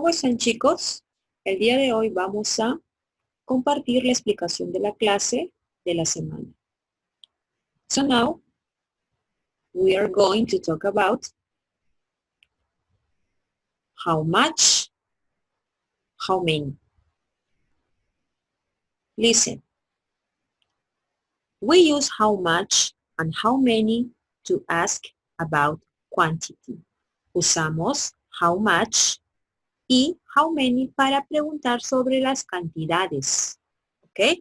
¿Cómo están, chicos? El día de hoy vamos a compartir la explicación de la clase de la semana. So now we are going to talk about how much, how many. Listen, we use how much and how many to ask about quantity. Usamos how much y how many para preguntar sobre las cantidades. ¿Ok?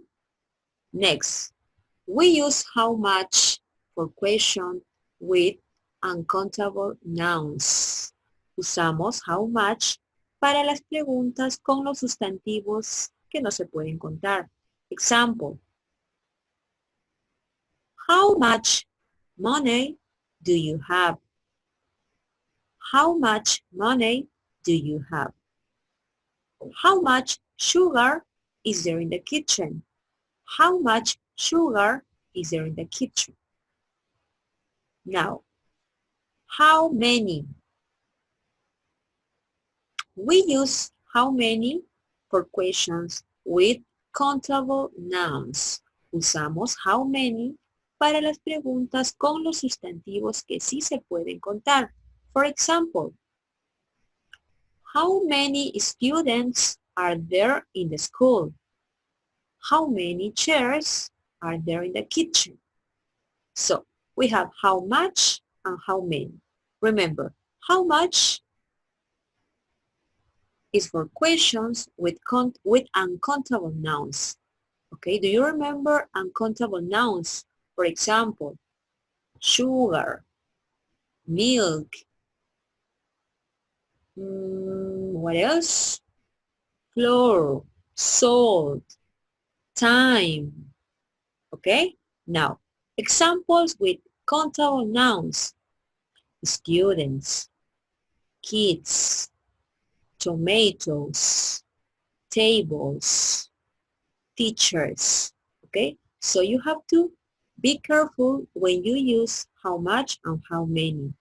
Next, we use how much for question with uncountable nouns. Usamos how much para las preguntas con los sustantivos que no se pueden contar. Example, how much money do you have? How much money do you have? How much sugar is there in the kitchen? How much sugar is there in the kitchen? Now, how many? We use how many for questions with countable nouns. Usamos how many para las preguntas con los sustantivos que sí se pueden contar. For example, how many students are there in the school? How many chairs are there in the kitchen? So, we have how much and how many. Remember, how much is for questions with uncountable nouns. Okay, do you remember uncountable nouns? For example, sugar, milk, what else? Flour, salt, time. Okay, now examples with countable nouns: students, kids, tomatoes, tables, teachers. Okay, so you have to be careful when you use how much and how many.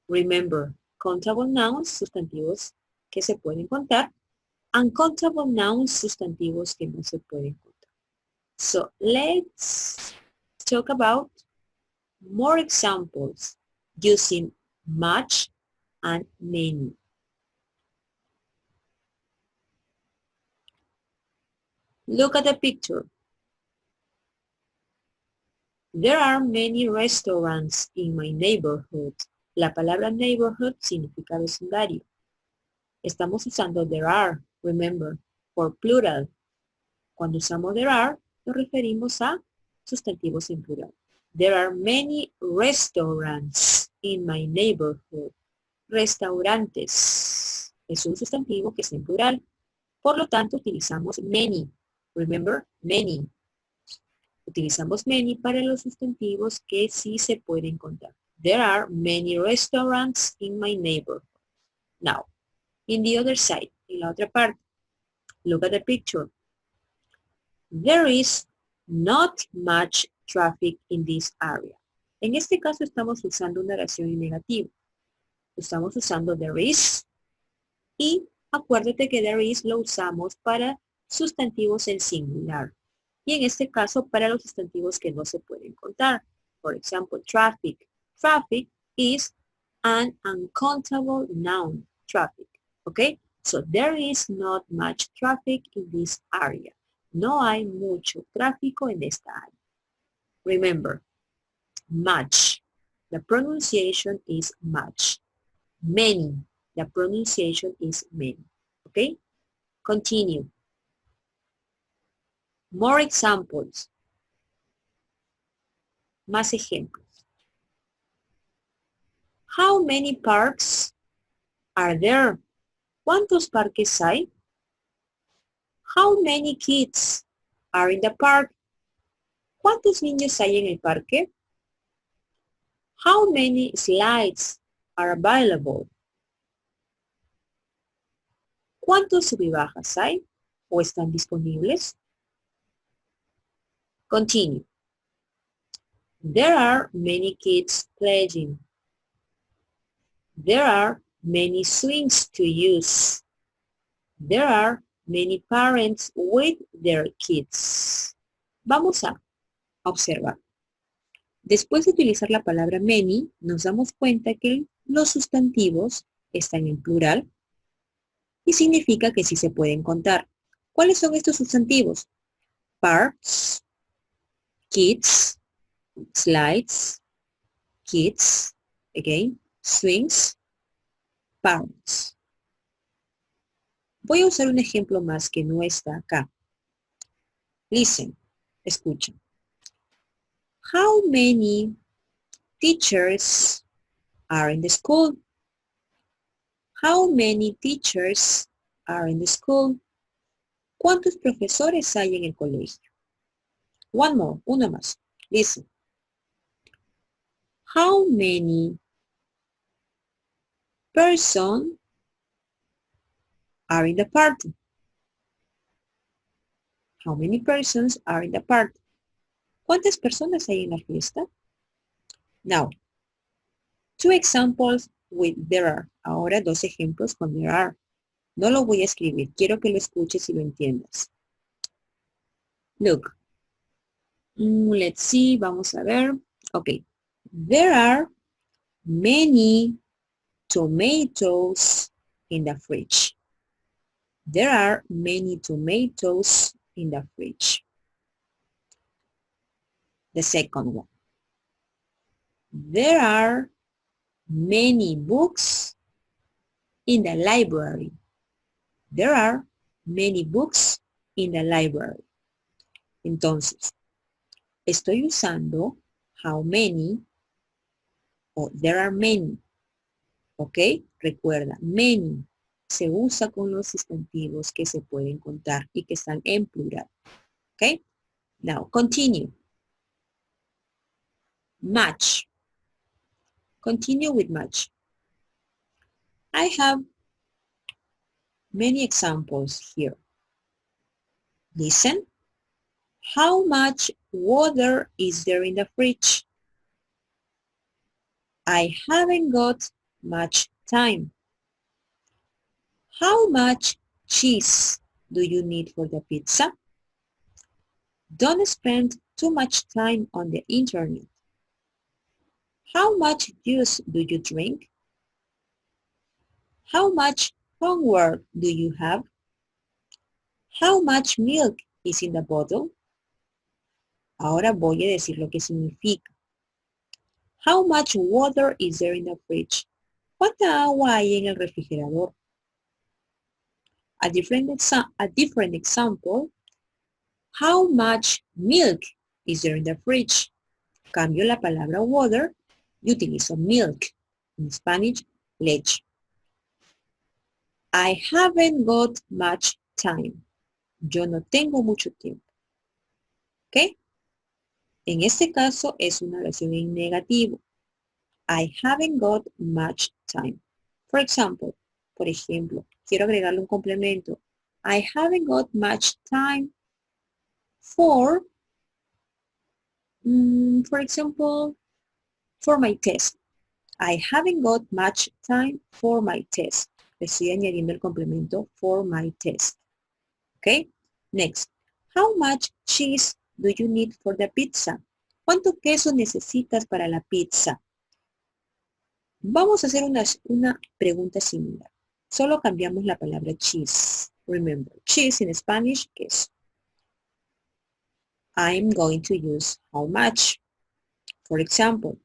Remember, countable nouns, sustantivos que se pueden contar, uncountable nouns, sustantivos que no se pueden contar. So let's talk about more examples using much and many. Look at the picture. There are many restaurants in my neighborhood. La palabra neighborhood significa vecindario. Estamos usando there are, remember, for plural. Cuando usamos there are, nos referimos a sustantivos en plural. There are many restaurants in my neighborhood. Restaurantes es un sustantivo que es en plural. Por lo tanto, utilizamos many. Remember, many. Utilizamos many para los sustantivos que sí se pueden contar. There are many restaurants in my neighborhood. Now, in the other side, en la otra parte, look at the picture. There is not much traffic in this area. En este caso estamos usando una oración en negativo. Estamos usando there is y acuérdate que there is lo usamos para sustantivos en singular. Y en este caso para los sustantivos que no se pueden contar. For example, traffic. Traffic is an uncountable noun, traffic. Okay? So there is not much traffic in this area. No hay mucho tráfico en esta área. Remember, much. The pronunciation is much. Many. The pronunciation is many. Okay? Continue. More examples. Más ejemplos. How many parks are there? ¿Cuántos parques hay? How many kids are in the park? ¿Cuántos niños hay en el parque? How many slides are available? ¿Cuántos subibajas hay o están disponibles? Continue. There are many kids playing. There are many swings to use. There are many parents with their kids. Vamos a observar. Después de utilizar la palabra many, nos damos cuenta que los sustantivos están en plural y significa que sí se pueden contar. ¿Cuáles son estos sustantivos? Parts, kids, slides, kids, again, swings, parents. Voy a usar un ejemplo más que no está acá. Listen, escucha. How many teachers are in the school? How many teachers are in the school? ¿Cuántos profesores hay en el colegio? One more, uno más. Listen. How many persons are in the party? How many persons are in the party? ¿Cuántas personas hay en la fiesta? Now, two examples with there are. Ahora dos ejemplos con there are. No lo voy a escribir. Quiero que lo escuches y lo entiendas. Look. Let's see. Vamos a ver. Okay. There are many tomatoes in the fridge. There are many tomatoes in the fridge. The second one. There are many books in the library. There are many books in the library. Entonces, estoy usando how many o there are many. ¿Ok? Recuerda, many se usa con los sustantivos que se pueden contar y que están en plural. ¿Ok? Now, continue. Much. Continue with much. I have many examples here. Listen. How much water is there in the fridge? I haven't got much time. How much cheese do you need for the pizza? Don't spend too much time on the internet. How much juice do you drink? How much homework do you have? How much milk is in the bottle? Ahora voy a decir lo que significa. How much water is there in the fridge? ¿Cuánta agua hay en el refrigerador? A different example. How much milk is there in the fridge? Cambio la palabra water y utilizo milk. En Spanish, leche. I haven't got much time. Yo no tengo mucho tiempo. ¿Ok? En este caso es una oración en negativo. I haven't got much time. For example, por ejemplo, quiero agregarle un complemento. I haven't got much time for example, for my test. I haven't got much time for my test. Le estoy añadiendo el complemento for my test. Okay? Next. How much cheese do you need for the pizza? ¿Cuánto queso necesitas para la pizza? Vamos a hacer una pregunta similar. Solo cambiamos la palabra cheese. Remember, cheese in Spanish, queso. I'm going to use how much. For example,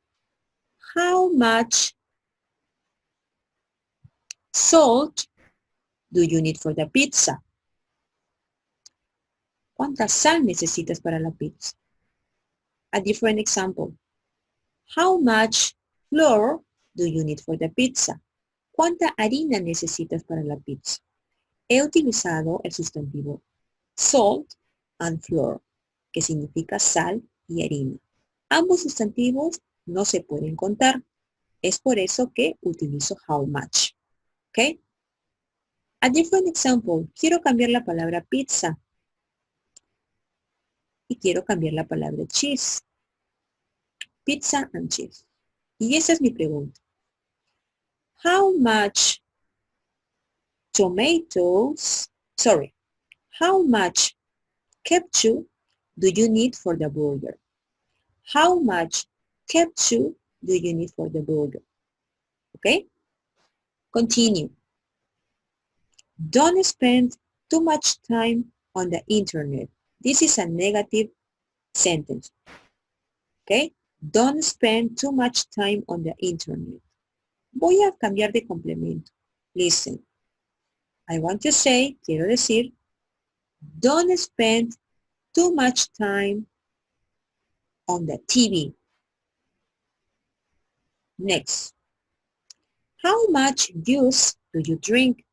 how much salt do you need for the pizza? ¿Cuánta sal necesitas para la pizza? A different example. How much flour do you need for the pizza? ¿Cuánta harina necesitas para la pizza? He utilizado el sustantivo salt and flour, que significa sal y harina. Ambos sustantivos no se pueden contar. Es por eso que utilizo how much. ¿Ok? A different example. Quiero cambiar la palabra pizza. Y quiero cambiar la palabra cheese. Pizza and cheese. Y esa es mi pregunta. How much tomatoes Sorry. How much ketchup do you need for the burger? How much ketchup do you need for the burger? Okay? Continue. Don't spend too much time on the internet. This is a negative sentence. Okay? Don't spend too much time on the internet. Voy a cambiar de complemento. Listen. I want to say, quiero decir, don't spend too much time on the TV. Next. How much juice do you drink?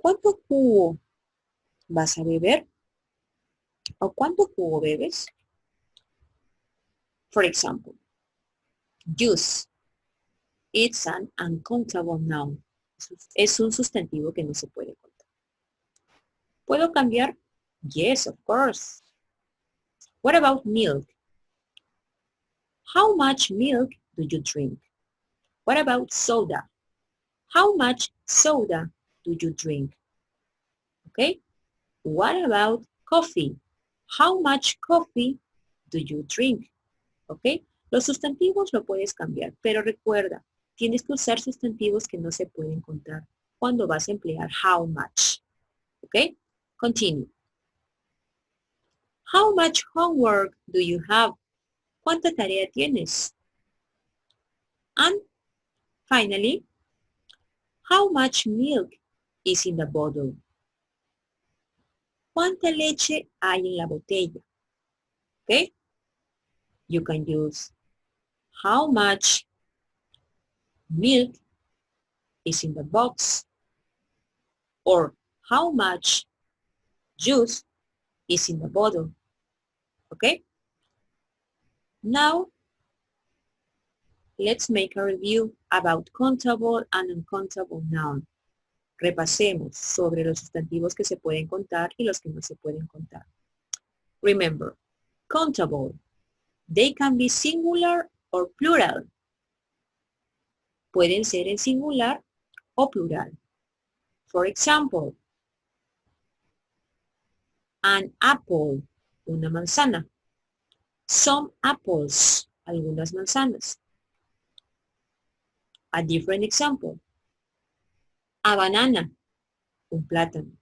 ¿Cuánto jugo vas a beber? ¿O cuánto jugo bebes? For example, juice. It's an uncountable noun. Es un sustantivo que no se puede contar. ¿Puedo cambiar? Yes, of course. What about milk? How much milk do you drink? What about soda? How much soda do you drink? Okay. What about coffee? How much coffee do you drink? Okay. Los sustantivos lo puedes cambiar, pero recuerda, tienes que usar sustantivos que no se pueden contar cuando vas a emplear how much. Okay. Continue. How much homework do you have? ¿Cuánta tarea tienes? And finally, how much milk is in the bottle? ¿Cuánta leche hay en la botella? Okay? You can use how much milk is in the box or how much juice is in the bottle. Okay? Now, let's make a review about countable and uncountable noun. Repasemos sobre los sustantivos que se pueden contar y los que no se pueden contar. Remember, countable. They can be singular or plural. Pueden ser en singular o plural. For example, an apple, una manzana. Some apples, algunas manzanas. A different example. A banana, un plátano.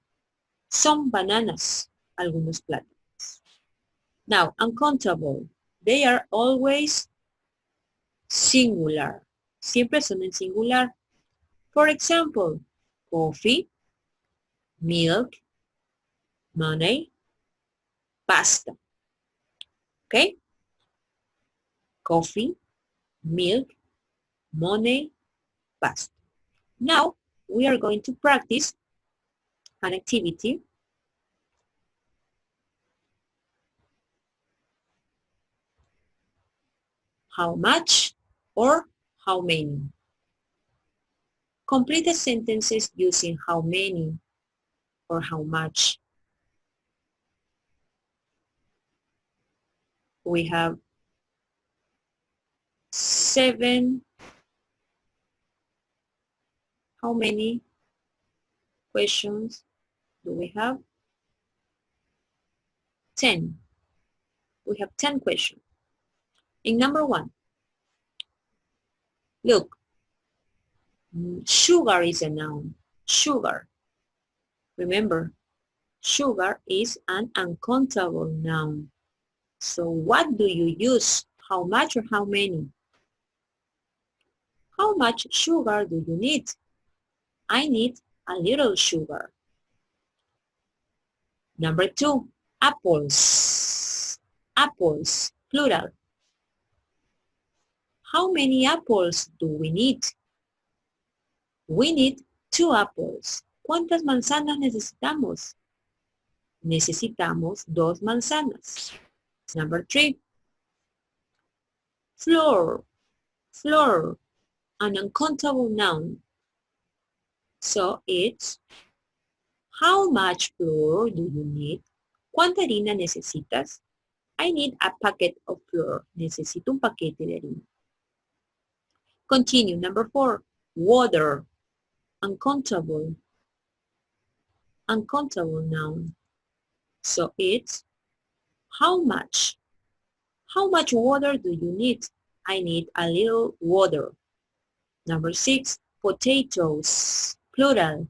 Some bananas, algunos plátanos. Now, uncountable. They are always singular. Siempre son en singular. For example, coffee, milk, money, pasta. Okay? Coffee, milk, money, pasta. Now, we are going to practice an activity. How much or how many? Complete the sentences using how many or how much. We have 7. How many questions do we have? 10. We have 10 questions. In number 1, look, sugar is a noun. Sugar. Remember, sugar is an uncountable noun. So what do you use? How much or how many? How much sugar do you need? I need a little sugar. Number 2, apples. Apples, plural. How many apples do we need? We need 2 apples. ¿Cuántas manzanas necesitamos? Necesitamos 2 manzanas. Number 3, floor. Floor, an uncountable noun. So it's, how much flour do you need? ¿Cuánta harina necesitas? I need a packet of flour. Necesito un paquete de harina. Continue. Number 4, water, uncountable. uncountable noun. So it's how much? How much water do you need? I need a little water. Number 6, potatoes, plural.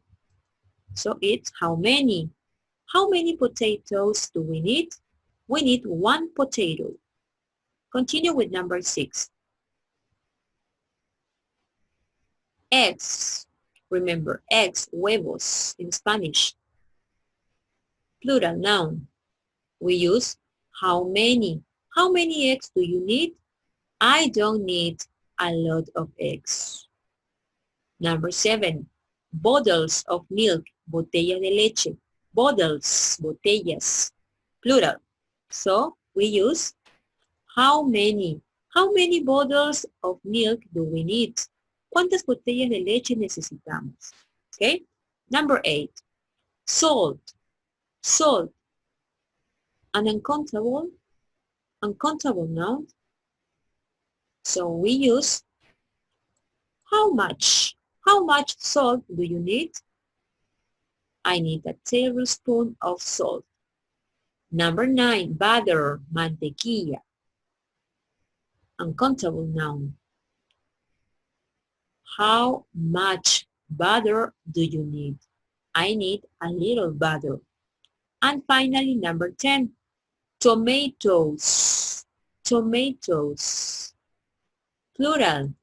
So it's how many? How many potatoes do we need? We need 1 potato. Continue with number 6. Eggs. Remember, eggs, huevos in Spanish. Plural noun. We use how many. How many eggs do you need? I don't need a lot of eggs. Number 7, bottles of milk, botella de leche. Bottles, botellas, plural. So we use how many. How many bottles of milk do we need? ¿Cuántas botellas de leche necesitamos? Okay. Number 8, salt. Salt, an uncountable noun. So we use how much. How much salt do you need? I need a tablespoon of salt. Number 9, butter, mantequilla. Uncountable noun. How much butter do you need? I need a little butter. And finally, number 10, tomatoes. Tomatoes. Plural.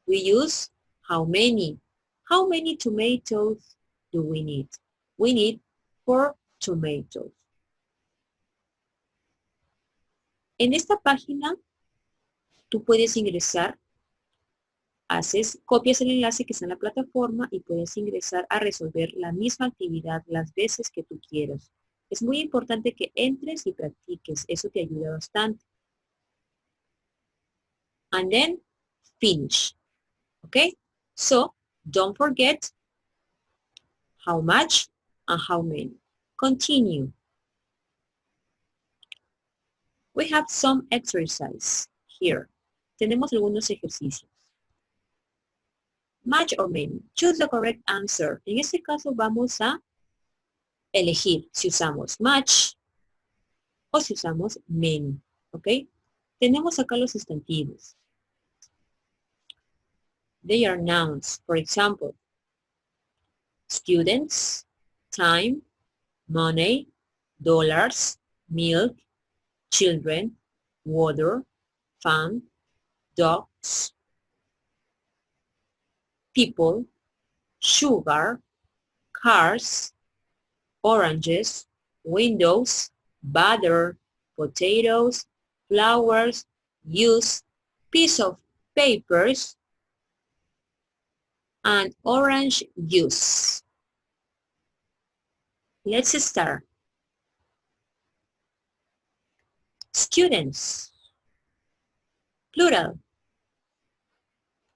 We use how many. How many tomatoes do we need? We need 4 tomatoes. En esta página, tú puedes ingresar, copias el enlace que está en la plataforma y puedes ingresar a resolver la misma actividad las veces que tú quieras. Es muy importante que entres y practiques. Eso te ayuda bastante. And then finish. Okay? So, don't forget how much and how many. Continue. We have some exercise here. Tenemos algunos ejercicios. Much or many. Choose the correct answer. En este caso vamos a elegir si usamos much o si usamos many. ¿Ok? Tenemos acá los sustantivos. They are nouns. For example, students, time, money, dollars, milk, children, water, fun, dogs, people, sugar, cars, oranges, windows, butter, potatoes, flowers, use, piece of papers, and orange juice. Let's start. Students, plural.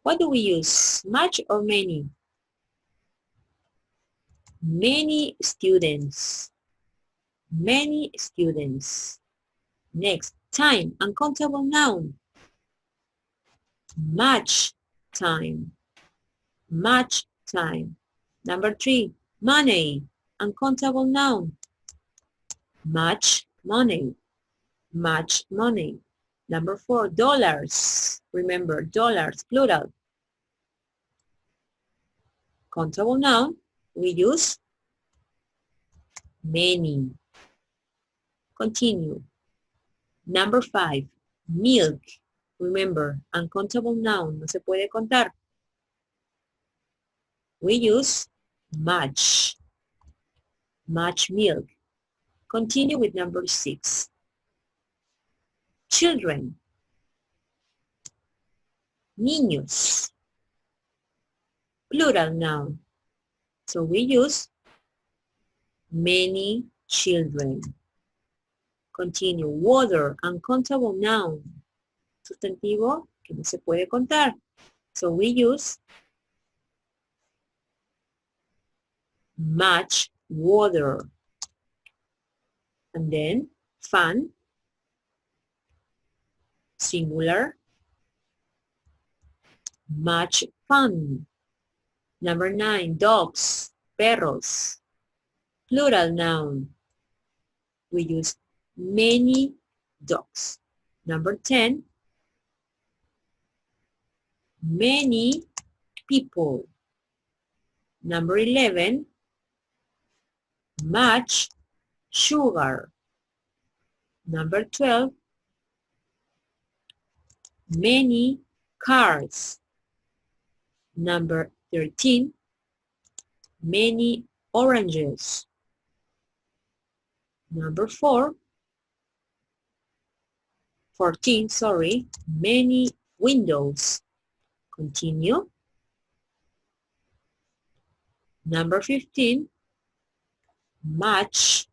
What do we use, much or many? Many students. Many students. Next, time, uncountable noun. Much time. Much time. Number 3, money, uncountable noun. Much money. Much money. Number 4, dollars. Remember, dollars, plural. Countable noun, we use many. Continue. Number 5, milk. Remember, uncountable noun, no se puede contar. We use much. Much milk. Continue with number 6. Children. Niños. Plural noun. So we use many children. Continue. Water, uncountable noun. Sustantivo que no se puede contar. So we use much water. And then fun, singular, much fun. Number 9, dogs, perros. Plural noun. We use many dogs. Number 10, many people. Number 11, much sugar. Number 12, many cars. Number 13, many oranges. Number 14, many windows. Continue. Number 15, much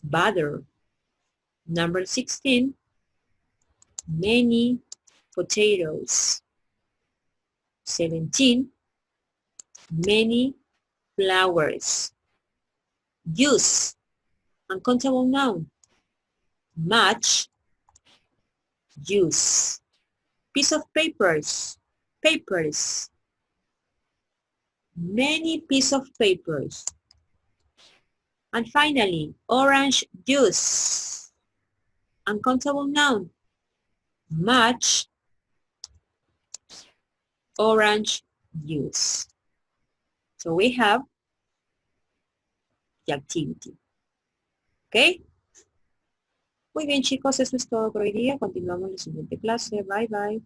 butter. Number 16, many potatoes. 17, many flowers. Use, uncountable noun. Much, use. Piece of papers, papers. Many piece of papers. And finally, orange juice. Uncountable noun. Much, orange juice. So we have the activity. ¿Ok? Muy bien, chicos, eso es todo por hoy día. Continuamos en la siguiente clase. Bye, bye.